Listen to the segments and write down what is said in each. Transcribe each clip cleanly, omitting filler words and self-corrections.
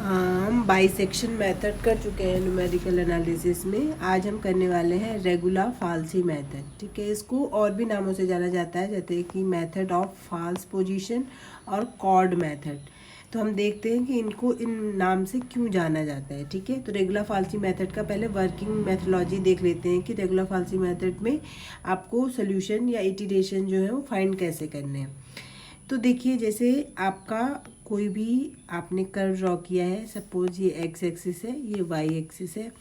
हम bisection method कर चुके हैं न्यूमेरिकल एनालिसिस में। आज हम करने वाले हैं रेगुलर फाल्सी मेथड। ठीक है, इसको और भी नामों से जाना जाता है, जैसे कि मेथड ऑफ फाल्स पोजीशन और कॉर्ड मेथड। तो हम देखते हैं कि इनको इन नाम से क्यों जाना जाता है। ठीक है, तो रेगुलर फाल्सी मेथड का पहले वर्किंग मेथोलॉजी देख लेते हैं कि रेगुलर फाल्सी मेथड में आपको सोल्यूशन या इटरेशन जो है वो फाइंड कैसे करने हैं। तो देखिए, जैसे आपका कोई भी आपने कर्व ड्रॉ किया है, सपोज ये एक्स एक्सिस है, ये वाई एक्सिस है।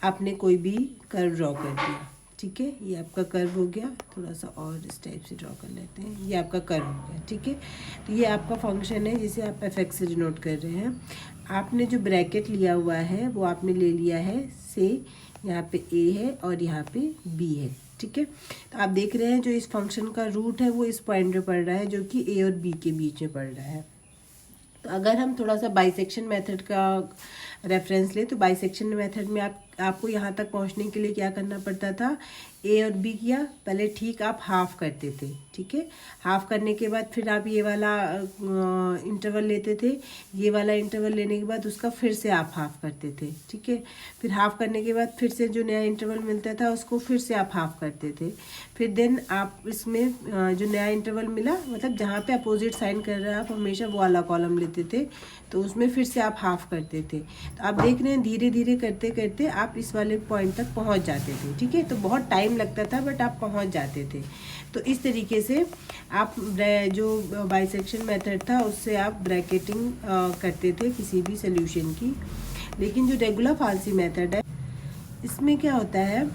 आपने कोई भी कर्व ड्रॉ कर दिया। ठीक है, ये आपका कर्व हो गया। थोड़ा सा और इस टाइप से ड्रॉ कर लेते हैं। ये आपका कर्व हो गया। ठीक है, तो ये आपका फंक्शन है जिसे आप एफ एक्स से डिनोट कर रहे हैं। आपने जो ब्रैकेट लिया हुआ है वो आपने ले लिया है से यहाँ पे ए है और यहाँ पे बी है। ठीक है, तो आप देख रहे हैं जो इस फंक्शन का रूट है वो इस पॉइंट पे पड़ रहा है, जो कि ए और बी के बीच में पड़ रहा है। तो अगर हम थोड़ा सा बाइसेक्शन मेथड का रेफरेंस ले, तो बाइसेक्शन मेथड में आपको यहाँ तक पहुँचने के लिए क्या करना पड़ता था, ए और बी किया, पहले ठीक आप हाफ करते थे। ठीक है, हाफ करने के बाद फिर आप ये वाला इंटरवल लेते थे। ये वाला इंटरवल लेने के बाद उसका फिर से आप हाफ करते थे। ठीक है, फिर हाफ करने के बाद फिर से जो नया इंटरवल मिलता था उसको फिर से आप हाफ करते थे। फिर देन आप इसमें जो नया इंटरवल मिला, मतलब जहाँ पे अपोजिट साइन कर रहे हैं आप हमेशा वो वाला कॉलम लेते थे, तो उसमें फिर से आप हाफ करते थे। तो आप देख रहे हैं धीरे धीरे करते करते आप इस वाले पॉइंट तक पहुँच जाते थे। ठीक है, तो बहुत टाइम लगता था बट आप पहुँच जाते थे। तो इस तरीके से आप जो बाइसेक्शन मेथड था उससे आप ब्रैकेटिंग करते थे किसी भी सोल्यूशन की। लेकिन जो रेगुलर फाल्सी मेथड है, इसमें क्या होता है,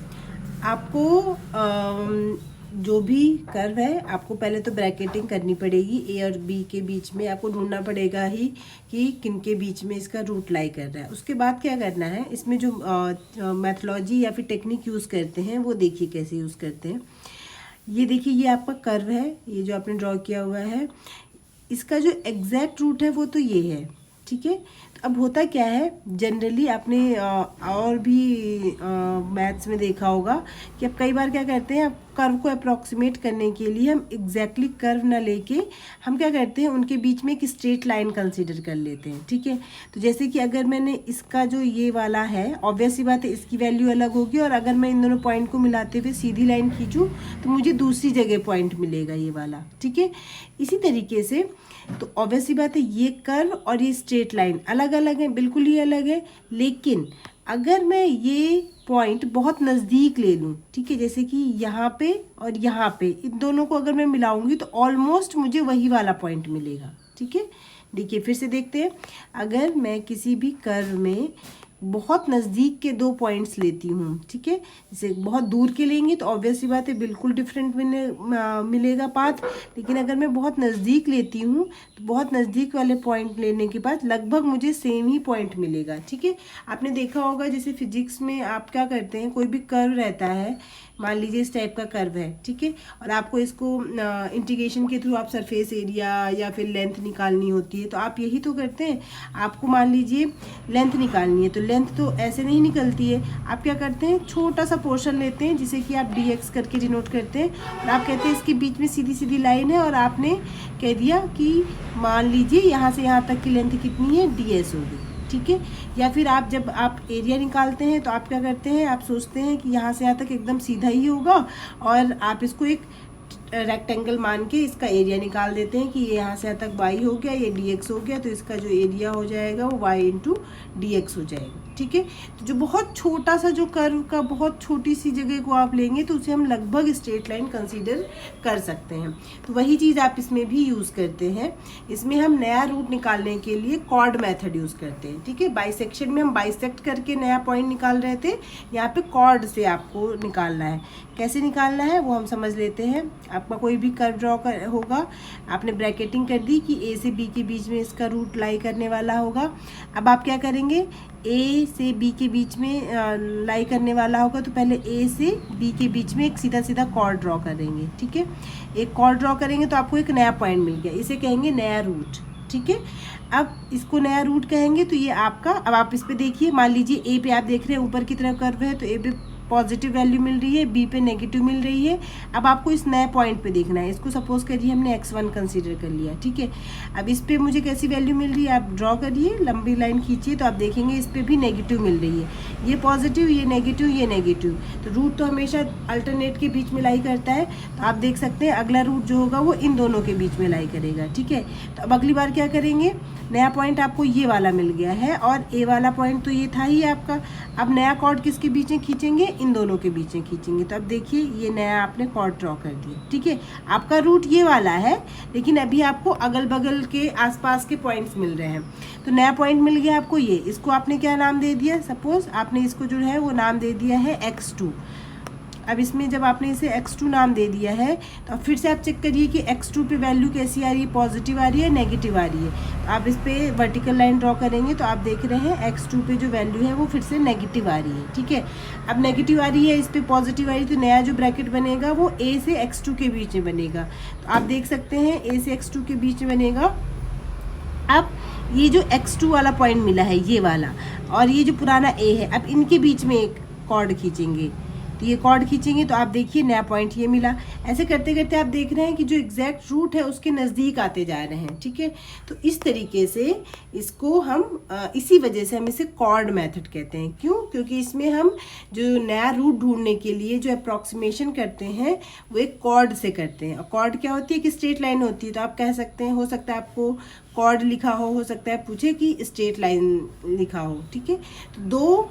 आपको जो भी कर्व है आपको पहले तो ब्रैकेटिंग करनी पड़ेगी। ए और बी के बीच में आपको ढूंढना पड़ेगा ही कि किन के बीच में इसका रूट लाई कर रहा है। उसके बाद क्या करना है, इसमें जो मेथोलॉजी या फिर टेक्निक यूज़ करते हैं वो देखिए कैसे यूज़ करते हैं। ये देखिए, ये आपका कर्व है, ये जो आपने ड्रॉ किया हुआ है, इसका जो एग्जैक्ट रूट है वो तो ये है। ठीक है, तो अब होता क्या है, जनरली आपने और भी मैथ्स में देखा होगा कि अब कई बार क्या करते हैं, आप कर्व को अप्रॉक्सीमेट करने के लिए हम एग्जैक्टली कर्व ना लेके हम क्या करते हैं, उनके बीच में एक स्ट्रेट लाइन कंसीडर कर लेते हैं। ठीक है, तो जैसे कि अगर मैंने इसका जो ये वाला है, ऑब्वियस सी बात है इसकी वैल्यू अलग होगी, और अगर मैं इन दोनों पॉइंट को मिलाते हुए सीधी लाइन खींचूँ तो मुझे दूसरी जगह पॉइंट मिलेगा ये वाला। ठीक है, इसी तरीके से तो ऑब्वियस सी बात है ये कर्व और ये स्ट्रेट लाइन अलग अलग है, बिल्कुल ही अलग है। लेकिन अगर मैं ये पॉइंट बहुत नज़दीक ले लूँ, ठीक है, जैसे कि यहाँ पे और यहाँ पे, इन दोनों को अगर मैं मिलाऊंगी तो ऑलमोस्ट मुझे वही वाला पॉइंट मिलेगा। ठीक है, देखिए फिर से देखते हैं। अगर मैं किसी भी कर्व में बहुत नज़दीक के दो पॉइंट्स लेती हूँ, ठीक है, जैसे बहुत दूर के लेंगे तो ऑब्वियस सी बात है बिल्कुल डिफरेंट मिलेगा पाथ। लेकिन अगर मैं बहुत नज़दीक लेती हूँ तो बहुत नज़दीक वाले पॉइंट लेने के बाद लगभग मुझे सेम ही पॉइंट मिलेगा। ठीक है, आपने देखा होगा जैसे फिजिक्स में आप क्या करते हैं, कोई भी कर्व रहता है, मान लीजिए इस टाइप का कर्व है, ठीक है, और आपको इसको इंटीग्रेशन के थ्रू आप सरफेस एरिया या फिर लेंथ निकालनी होती है, तो आप यही तो करते हैं। आपको मान लीजिए लेंथ निकालनी है, तो लेंथ तो ऐसे नहीं निकलती है। आप क्या करते हैं, छोटा सा पोर्शन लेते हैं जिसे कि आप dx करके डिनोट करते हैं, और आप कहते हैं इसके बीच में सीधी सीधी लाइन है, और आपने कह दिया कि मान लीजिए यहाँ से यहाँ तक की लेंथ कितनी है, ds होगी। ठीक है, या फिर आप जब आप एरिया निकालते हैं तो आप क्या करते हैं, आप सोचते हैं कि यहाँ से यहाँ तक एकदम सीधा ही होगा, और आप इसको एक रेक्टेंगल मान के इसका एरिया निकाल देते हैं कि ये यहाँ से यहाँ तक y हो गया, ये dx हो गया, तो इसका जो एरिया हो जाएगा वो y इंटू dx हो जाएगा। ठीक है, तो जो बहुत छोटा सा जो कर्व का बहुत छोटी सी जगह को आप लेंगे तो उसे हम लगभग स्ट्रेट लाइन कंसीडर कर सकते हैं। तो वही चीज़ आप इसमें भी यूज़ करते हैं। इसमें हम नया रूट निकालने के लिए कॉर्ड मेथड यूज़ करते हैं। ठीक है, बाइसेक्शन में हम बाइसेक्ट करके नया पॉइंट निकाल रहे थे, यहाँ पे कॉर्ड से आपको निकालना है। कैसे निकालना है वो हम समझ लेते हैं। आपका कोई भी कर्व ड्रॉ होगा, आपने ब्रैकेटिंग कर दी कि ए से बी के बीच में इसका रूट लाई करने वाला होगा। अब आप क्या करेंगे, ए से बी के बीच में लाई करने वाला होगा, तो पहले ए से बी के बीच में एक सीधा सीधा कॉर्ड ड्रॉ करेंगे। ठीक है, एक कॉर्ड ड्रॉ करेंगे तो आपको एक नया पॉइंट मिल गया, इसे कहेंगे नया रूट। ठीक है, अब इसको नया रूट कहेंगे तो ये आपका, अब आप इस पे देखिए, मान लीजिए ए पे आप देख रहे हैं ऊपर की तरफ कर्व है, तो ए पे पॉजिटिव वैल्यू मिल रही है, बी पे नेगेटिव मिल रही है। अब आपको इस नए पॉइंट पे देखना है। इसको सपोज करिए हमने x1 कंसीडर कर लिया, ठीक है। अब इस पे मुझे कैसी वैल्यू मिल रही है, आप ड्रॉ करिए, लंबी लाइन खींचिए, तो आप देखेंगे इस पे भी नेगेटिव मिल रही है। ये पॉजिटिव, ये नेगेटिव, ये नेगेटिव। तो रूट तो हमेशा अल्टरनेट के बीच में लाई करता है, तो आप देख सकते हैं अगला रूट जो होगा वो इन दोनों के बीच में लाई करेगा, ठीक है। तो अब अगली बार क्या करेंगे, नया पॉइंट आपको ये वाला मिल गया है और ए वाला पॉइंट तो ये था ही आपका। अब नया कॉर्ड किसके बीच में खींचेंगे, इन दोनों के बीच में खींचेंगे। तो अब देखिए ये नया आपने कॉर्ड ड्रॉ कर दिया, ठीक है। आपका रूट ये वाला है, लेकिन अभी आपको अगल बगल के आसपास के पॉइंट्स मिल रहे हैं। तो नया पॉइंट मिल गया आपको ये, इसको आपने क्या नाम दे दिया, सपोज आपने इसको जो है वो नाम दे दिया है x2। अब इसमें जब आपने इसे x2 नाम दे दिया है, तो अब फिर से आप चेक करिए कि x2 पे वैल्यू कैसी आ रही है, पॉजिटिव आ रही है, नेगेटिव आ रही है। तो आप इस पे वर्टिकल लाइन ड्रॉ करेंगे तो आप देख रहे हैं x2 पे जो वैल्यू है वो फिर से नेगेटिव आ रही है, ठीक है। अब नेगेटिव आ रही है, इस पे पॉजिटिव आ रही है, तो नया जो ब्रैकेट बनेगा वो a से x2 के बीच में बनेगा। तो आप देख सकते हैं a से x2 के बीच में बनेगा। अब ये जो x2 वाला पॉइंट मिला है ये वाला, और ये जो पुराना a है, अब इनके बीच में एक कॉर्ड खींचेंगे। तो ये कॉर्ड खींचेंगे तो आप देखिए नया पॉइंट ये मिला। ऐसे करते करते आप देख रहे हैं कि जो एग्जैक्ट रूट है उसके नज़दीक आते जा रहे हैं, ठीक है। तो इस तरीके से इसको हम इसी वजह से हम इसे कॉर्ड मेथड कहते हैं। क्यों? क्योंकि इसमें हम जो नया रूट ढूंढने के लिए जो अप्रॉक्सीमेशन करते हैं वो एक कॉर्ड से करते हैं। और कॉर्ड क्या होती है कि स्ट्रेट लाइन होती है। तो आप कह सकते हैं, हो सकता है आपको कॉर्ड लिखा हो सकता है पूछे कि स्ट्रेट लाइन लिखा हो, ठीक है। तो दो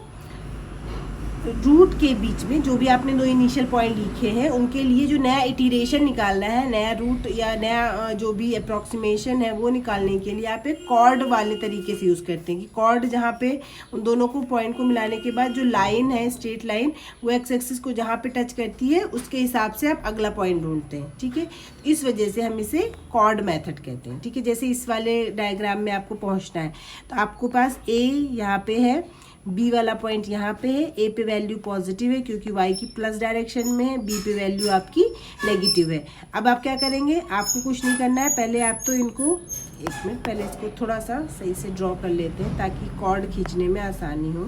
रूट के बीच में जो भी आपने दो इनिशियल पॉइंट लिखे हैं उनके लिए जो नया इटीरेशन निकालना है, नया रूट या नया जो भी अप्रॉक्सीमेशन है वो निकालने के लिए आप एक कॉर्ड वाले तरीके से यूज़ करते हैं कि कॉर्ड जहाँ पे उन दोनों को पॉइंट को मिलाने के बाद जो लाइन है स्ट्रेट लाइन वो एक्स एक्सिस को जहाँ पे टच करती है उसके हिसाब से आप अगला पॉइंट ढूंढते हैं, ठीक है। इस वजह से हम इसे कॉर्ड मेथड कहते हैं, ठीक है। जैसे इस वाले डायग्राम में आपको पहुँचना है तो आपको पास ए यहाँ पे है, बी वाला पॉइंट यहाँ पे है, ए पे वैल्यू पॉजिटिव है क्योंकि वाई की प्लस डायरेक्शन में है, बी पे वैल्यू आपकी नेगेटिव है। अब आप क्या करेंगे, आपको कुछ नहीं करना है, पहले आप तो इनको एक मिनट पहले इसको थोड़ा सा सही से ड्रॉ कर लेते हैं ताकि कॉर्ड खींचने में आसानी हो।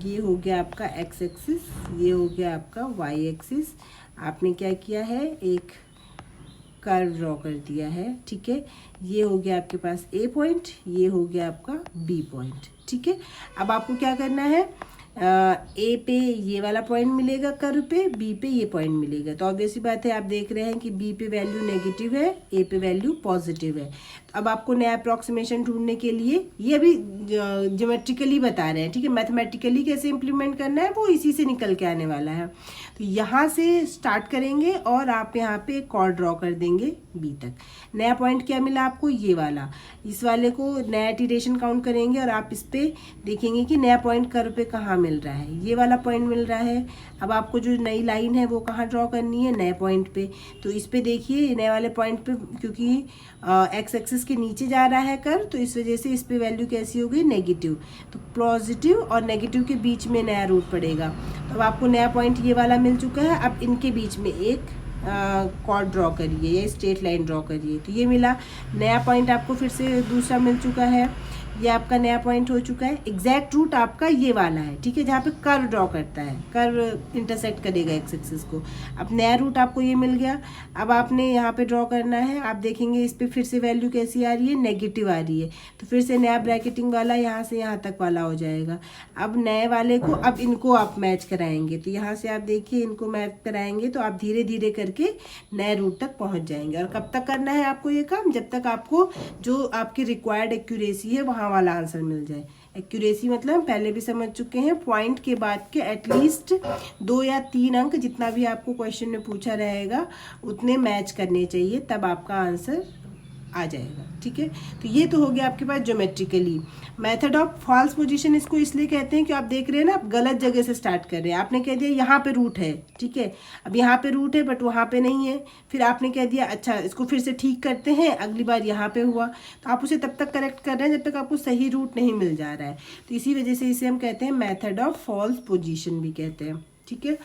ये हो गया आपका एक्स एक्सिस, ये हो गया आपका वाई एक्सिस। आपने क्या किया है, एक कर्व ड्रॉ कर दिया है, ठीक है। ये हो गया आपके पास ए पॉइंट, ये हो गया आपका बी पॉइंट, ठीक है। अब आपको क्या करना है, ए पे ये वाला पॉइंट मिलेगा कर्व पे, बी पे ये पॉइंट मिलेगा। तो ऑब्वियस सी बात है, आप देख रहे हैं कि बी पे वैल्यू नेगेटिव है, ए पे वैल्यू पॉजिटिव है। तो अब आपको नया अप्रॉक्सीमेशन ढूंढने के लिए ये अभी ज्योमेट्रिकली बता रहे हैं, ठीक है। मैथमेटिकली कैसे इम्प्लीमेंट करना है वो इसी से निकल के आने वाला है। तो यहाँ से स्टार्ट करेंगे और आप यहाँ पे एक कॉर्ड ड्रॉ कर देंगे बी तक। नया पॉइंट क्या मिला आपको, ये वाला। इस वाले को नया इटरेशन काउंट करेंगे और आप इस पे देखेंगे कि नया पॉइंट कर्व पे कहाँ मिल रहा है, ये वाला पॉइंट मिल रहा है। अब आपको जो नई लाइन है वो कहाँ ड्रॉ करनी है, नए पॉइंट पे। तो इस पे देखिए नए वाले पॉइंट पे, क्योंकि एक्स एक्सिस के नीचे जा रहा है कर्व, तो इस वजह से इस पे वैल्यू कैसी होगी, नेगेटिव। तो पॉजिटिव और नेगेटिव के बीच में नया रूट पड़ेगा। तो अब आपको नया पॉइंट ये वाला मिल चुका है। अब इनके बीच में एक कॉर्ड ड्रॉ करिए या स्ट्रेट लाइन ड्रॉ करिए। तो ये मिला, नया पॉइंट आपको फिर से दूसरा मिल चुका है, ये आपका नया पॉइंट हो चुका है। एग्जैक्ट रूट आपका ये वाला है, ठीक है, जहाँ पे कर्व ड्रॉ करता है, कर्व इंटरसेक्ट करेगा एक्स एक्सिस को। अब नया रूट आपको ये मिल गया। अब आपने यहाँ पे ड्रॉ करना है, आप देखेंगे इस पे फिर से वैल्यू कैसी आ रही है, नेगेटिव आ रही है। तो फिर से नया ब्रैकेटिंग वाला यहाँ से यहाँ तक वाला हो जाएगा। अब नए वाले को, अब इनको आप मैच कराएंगे। तो यहाँ से आप देखिए इनको मैच कराएंगे तो आप धीरे धीरे करके नए रूट तक पहुँच जाएंगे। और कब तक करना है आपको ये काम, जब तक आपको जो आपकी रिक्वायर्ड एक्यूरेसी है वहाँ वाला आंसर मिल जाए। एक्यूरेसी मतलब हम पहले भी समझ चुके हैं, पॉइंट के बाद के एटलीस्ट 2 या 3 अंक जितना भी आपको क्वेश्चन में पूछा रहेगा उतने मैच करने चाहिए, तब आपका आंसर आ जाएगा, ठीक है। तो ये तो हो गया आपके पास geometrically. Method of false position इसको इसलिए कहते हैं कि आप देख रहे हैं ना, आप गलत जगह से स्टार्ट कर रहे हैं। आपने कह दिया यहाँ पे रूट है, ठीक है, अब यहाँ पे रूट है बट वहाँ पे नहीं है। फिर आपने कह दिया अच्छा इसको फिर से ठीक करते हैं, अगली बार यहाँ पे हुआ, तो आप उसे तब तक करेक्ट कर रहे हैं जब तक आपको सही रूट नहीं मिल जा रहा है। तो इसी वजह से इसे हम कहते हैं मेथड ऑफ फॉल्स पोजीशन भी कहते हैं, ठीक है।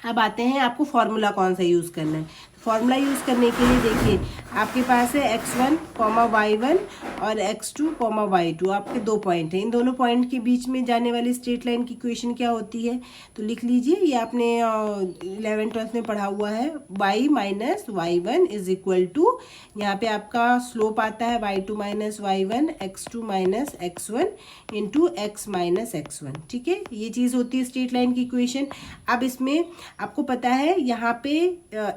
अब आते हैं आपको फॉर्मूला कौन सा यूज़ करना है। फॉर्मूला यूज़ करने के लिए देखिए आपके पास है x1, y1 और x2, y2, आपके 2 पॉइंट हैं। इन दोनों पॉइंट के बीच में जाने वाली स्ट्रेट लाइन की इक्वेशन क्या होती है, तो लिख लीजिए, ये आपने 11th-12th में पढ़ा हुआ है। y minus y1 is equal to, यहाँ पे आपका स्लोप आता है y2 minus y1, x2 minus x1 into x minus x1। ठीक है, ये चीज़ होती है स्ट्रेट लाइन की इक्वेशन। अब इसमें आपको पता है यहाँ पे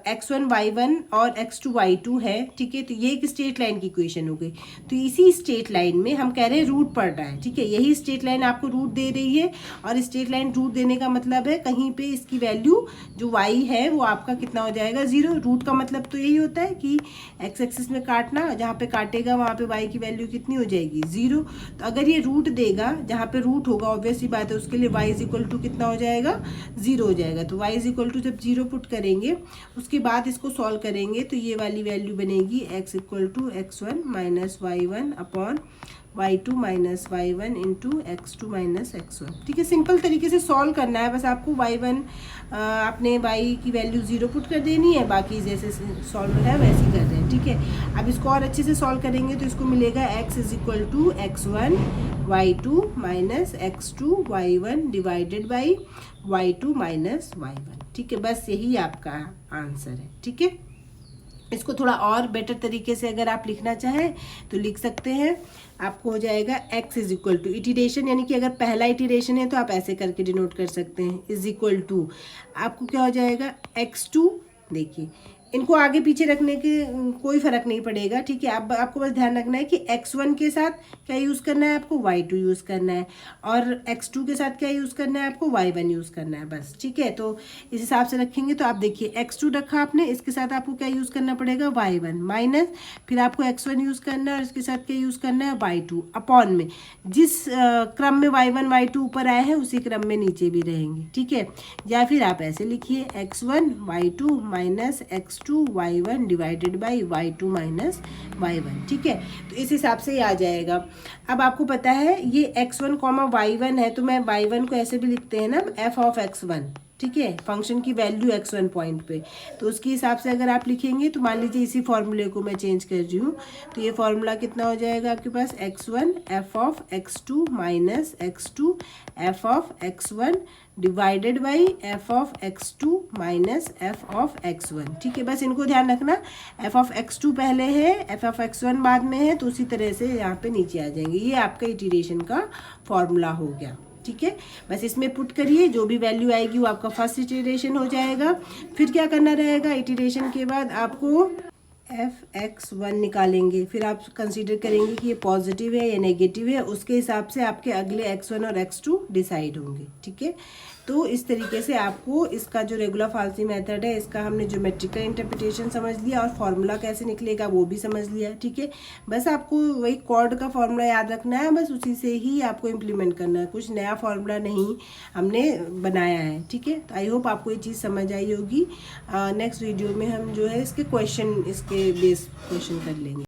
x1 y1 और x2 y2 है। ठीक है, तो ये एक स्ट्रेट लाइन की इक्वेशन हो गई। तो इसी स्ट्रेट लाइन में हम कह रहे हैं रूट पड़ रहा है। ठीक है, यही स्ट्रेट लाइन आपको रूट दे रही है, और स्ट्रेट लाइन रूट देने का मतलब है कहीं पे इसकी वैल्यू जो y है वो आपका कितना हो जाएगा, 0। रूट का मतलब तो यही होता है कि x एक्सिस में काटना, जहाँ पे काटेगा वहाँ पे y की वैल्यू कितनी हो जाएगी, 0। तो अगर ये रूट देगा, जहाँ पे रूट होगा ऑब्वियसली बात है, उसके लिए y इज इक्वल टू कितना हो जाएगा, 0 हो जाएगा। तो y इज इक्वल टू जब 0 पुट करेंगे उसके बाद इसको सॉल्व करेंगे तो ये वाली वैल्यू बनेगी x equal to x1 minus y1 upon y2 minus y1 into x2 minus x1। ठीक है, सिंपल तरीके से सॉल्व करना है, बस आपको y1 आपने y की वैल्यू 0 पुट कर देनी है, बाकी जैसे सॉल्व है वैसे ही कर रहे हैं। ठीक है, अब इसको और अच्छे से सॉल्व करेंगे तो इसको मिलेगा x is equal to x1 y2 minus x2 y1 divided by y2 minus y1। ठीक है, बस यही आपका आंसर है। ठीक है, इसको थोड़ा और बेटर तरीके से अगर आप लिखना चाहें तो लिख सकते हैं। आपको हो जाएगा x is equal to iteration, यानी कि अगर पहला इटीरेशन है तो आप ऐसे करके डिनोट कर सकते हैं, इज इक्वल टू आपको क्या हो जाएगा, x2। देखिए, इनको आगे पीछे रखने के कोई फ़र्क नहीं पड़ेगा। ठीक है, अब आपको बस ध्यान रखना है कि x1 के साथ क्या यूज़ करना है, आपको y2 यूज़ करना है, और x2 के साथ क्या यूज़ करना है, आपको y1 यूज़ करना है, बस। ठीक है, तो इस हिसाब से रखेंगे तो आप देखिए x2 रखा आपने, इसके साथ आपको क्या यूज़ करना पड़ेगा, y1 माइनस, फिर आपको x1 यूज़ करना है और इसके साथ क्या यूज़ करना है, y2 अपॉन में जिस क्रम में y1 y2 ऊपर आए हैं उसी क्रम में नीचे भी रहेंगे। ठीक है, या फिर आप ऐसे लिखिए x1 y2 minus x2 y1 divided by y2 minus y1। ठीक है, तो इस हिसाब से ये आ जाएगा। अब आपको पता है ये x1 y1 है, तो मैं y1 को ऐसे भी लिखते हैं ना, f ऑफ x1। ठीक है, फंक्शन की वैल्यू x1 पॉइंट पे, तो उसके हिसाब से अगर आप लिखेंगे तो मान लीजिए इसी फॉर्मूले को मैं चेंज कर रही हूँ, तो ये फॉर्मूला कितना हो जाएगा आपके पास, x1 f of x2 minus x2 f of x1 divided by f of x2 minus f of x1। ठीक है, बस इनको ध्यान रखना, f ऑफ x2 पहले है, f ऑफ x1 बाद में है, तो उसी तरह से यहाँ पे नीचे आ जाएंगे। ये आपका इटीरेशन का फॉर्मूला हो गया। ठीक है, बस इसमें पुट करिए, जो भी वैल्यू आएगी वो आपका फर्स्ट इटीरेशन हो जाएगा। फिर क्या करना रहेगा, इटीरेशन के बाद आपको f(x1) निकालेंगे, फिर आप कंसीडर करेंगे कि ये पॉजिटिव है या नेगेटिव है, उसके हिसाब से आपके अगले x1 और x2 डिसाइड होंगे। ठीक है, तो इस तरीके से आपको इसका जो रेगुलर फाल्सी मेथड है, इसका हमने ज्योमेट्रिकल इंटरप्रिटेशन समझ लिया और फॉर्मूला कैसे निकलेगा वो भी समझ लिया। ठीक है, बस आपको वही कॉर्ड का फॉर्मूला याद रखना है, बस उसी से ही आपको इम्प्लीमेंट करना है, कुछ नया फॉर्मूला नहीं हमने बनाया है। ठीक है, तो आई होप आपको ये चीज़ समझ आई होगी। नेक्स्ट वीडियो में हम जो है इसके क्वेश्चन, इसके बेस क्वेश्चन कर लेंगे।